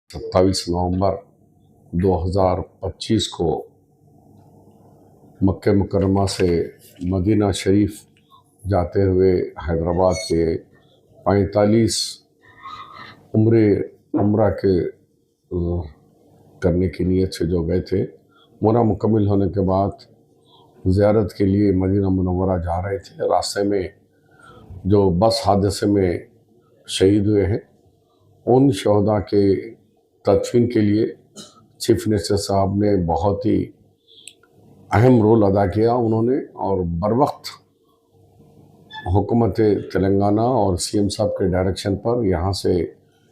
27 नवंबर 2025 को मक्के मुकर्रमा से मदीना शरीफ जाते हुए हैदराबाद के 45 उम्रा के करने की नीयत से जो गए थे, उम्रा मुकम्मल होने के बाद ज़ियारत के लिए मदीना मुनव्वरा जा रहे थे। रास्ते में जो बस हादसे में शहीद हुए हैं, उन शहदा के तदफीन के लिए चीफ मिनिस्टर साहब ने बहुत ही अहम रोल अदा किया उन्होंने, और बर वक्त हुकूमत तेलंगाना और सीएम साहब के डायरेक्शन पर यहाँ से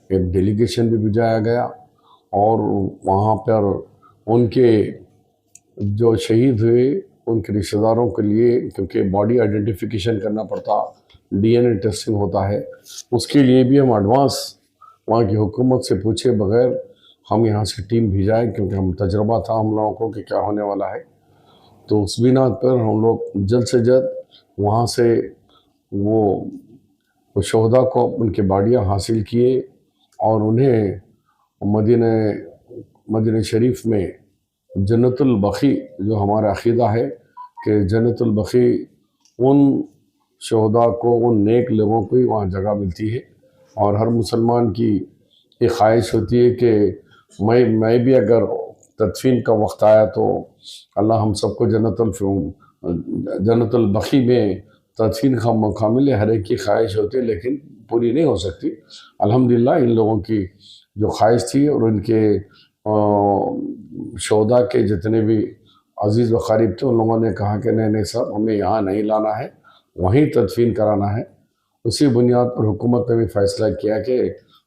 एक डेलीगेशन भी भिजाया गया और वहाँ पर उनके जो शहीद हुए उनके रिश्तेदारों के लिए, क्योंकि बॉडी आइडेंटिफिकेशन करना पड़ता, डीएनए टेस्टिंग होता है, उसके लिए भी हम एडवांस वहाँ की हुकूमत से पूछे बगैर हम यहाँ से टीम भेजाएं, क्योंकि हम तजर्बा था हम लोगों को कि क्या होने वाला है। तो उस बिना पर हम लोग जल्द से जल्द वहाँ से वो शहदा को उनके बाडियाँ हासिल किए और उन्हें मदीना शरीफ में जन्नतुल बखी, जो हमारा अक़ीदा है कि जन्नतुल बखी उन शहदा को, उन नेक लोगों को ही वहाँ जगह मिलती है। और हर मुसलमान की एक ख्वाहिश होती है कि मैं भी अगर तदफीन का वक्त आया तो अल्लाह हम सबको जन्नतुल बखी में तदफीन का मौका मिले। हर एक की ख्वाहिश होती है लेकिन पूरी नहीं हो सकती। अल्हम्दुलिल्लाह इन लोगों की जो ख्वाहिश थी और उनके शहदा के जितने भी अजीज़ व क़रीब थे, उन लोगों ने कहा कि नहीं साहब, हमें यहाँ नहीं लाना है, वहीं तदफीन कराना है। उसी बुनियाद पर हुकूमत ने भी फ़ैसला किया कि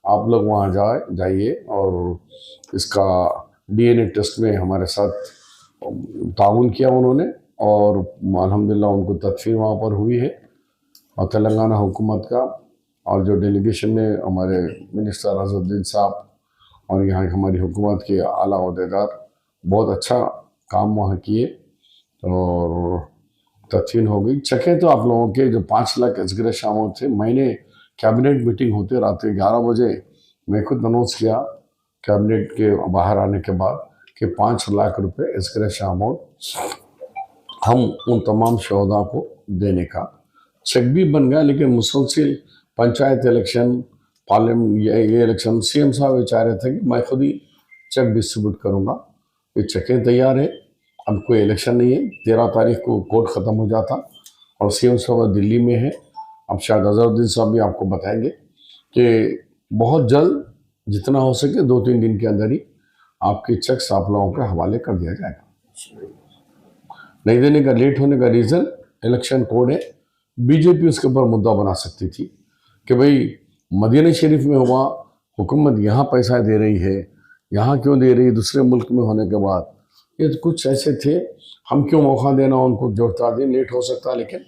आप लोग वहाँ जाइए और इसका डीएनए टेस्ट में हमारे साथ ताउन किया उन्होंने, और अल्हम्दुलिल्लाह उनको तदफीन वहाँ पर हुई है। और तेलंगाना हुकूमत का और जो डेलीगेशन में हमारे मिनिस्टर अज़हरुद्दीन साहब और यहाँ की हमारी हुकूमत के आला ओहदेदार बहुत अच्छा काम वहाँ किए और तदफीन हो गई। चखें तो आप लोगों के जो 5 लाख अजगर शामिल थे, मैंने कैबिनेट मीटिंग होते रात 11 बजे मैं खुद अनाउंस किया कैबिनेट के बाहर आने के बाद कि 5 लाख रुपए अजगर शामिल हम उन तमाम शहदा को देने का चेक भी बन गया। लेकिन मुसलसिल पंचायत इलेक्शन, पार्लियामेंट, ये इलेक्शन, सीएम साहब चाह रहे थे कि मैं खुद ही चेक डिस्ट्रीब्यूट करूँगा। ये चेकें तैयार है, अब कोई इलेक्शन नहीं है। 13 तारीख को कोर्ट ख़त्म हो जाता और सीएम साहब दिल्ली में है। अब शायद अज़हरुद्दीन साहब भी आपको बताएंगे कि बहुत जल्द जितना हो सके 2-3 दिन के अंदर ही आपके चेक्स आप लोगों के हवाले कर दिया जाएगा। नहीं देने का, लेट होने का रीज़न इलेक्शन कोड है। बीजेपी उसके ऊपर मुद्दा बना सकती थी कि भाई मदीना शरीफ में हुआ, हुकूमत यहाँ पैसा दे रही है, यहाँ क्यों दे रही है दूसरे मुल्क में होने के बाद। ये तो कुछ ऐसे थे, हम क्यों मौका देना उनको, जोड़ता दिन लेट हो सकता, लेकिन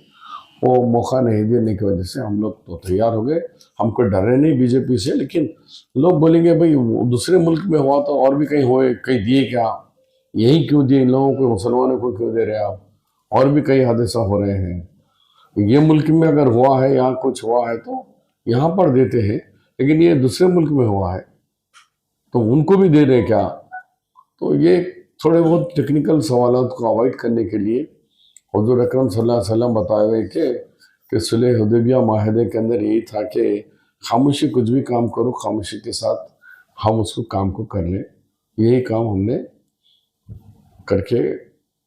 वो मौका नहीं देने की वजह से हम लोग तो तैयार हो गए। हमको डरे नहीं बीजेपी से, लेकिन लोग बोलेंगे भाई दूसरे मुल्क में हुआ तो और भी कहीं हुए, कहीं दिए क्या, यही क्यों दिए इन लोगों को, मुसलमानों को क्यों दे रहे आप, और भी कई हादसा हो रहे हैं। ये मुल्क में अगर हुआ है, यहाँ कुछ हुआ है तो यहाँ पर देते हैं, लेकिन ये दूसरे मुल्क में हुआ है तो उनको भी दे रहे क्या। तो ये थोड़े बहुत टेक्निकल सवालों को अवॉइड करने के लिए हुज़ूर अकरम सल्लल्लाहु अलैहि वसल्लम बताए हुए कि सुलह हुदैबिया माहिदे के अंदर यही था कि खामोशी, कुछ भी काम करो खामोशी के साथ हम उसको काम को कर लें। यही काम हमने करके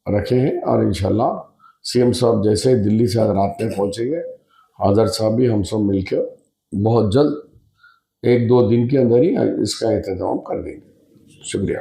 रखे हैं और इंशाल्लाह सीएम साहब जैसे दिल्ली से आज रात में पहुँचेंगे, आज़र साहब भी हम सब मिलकर बहुत जल्द 1-2 दिन के अंदर ही इसका इंतजाम कर देंगे। शुक्रिया।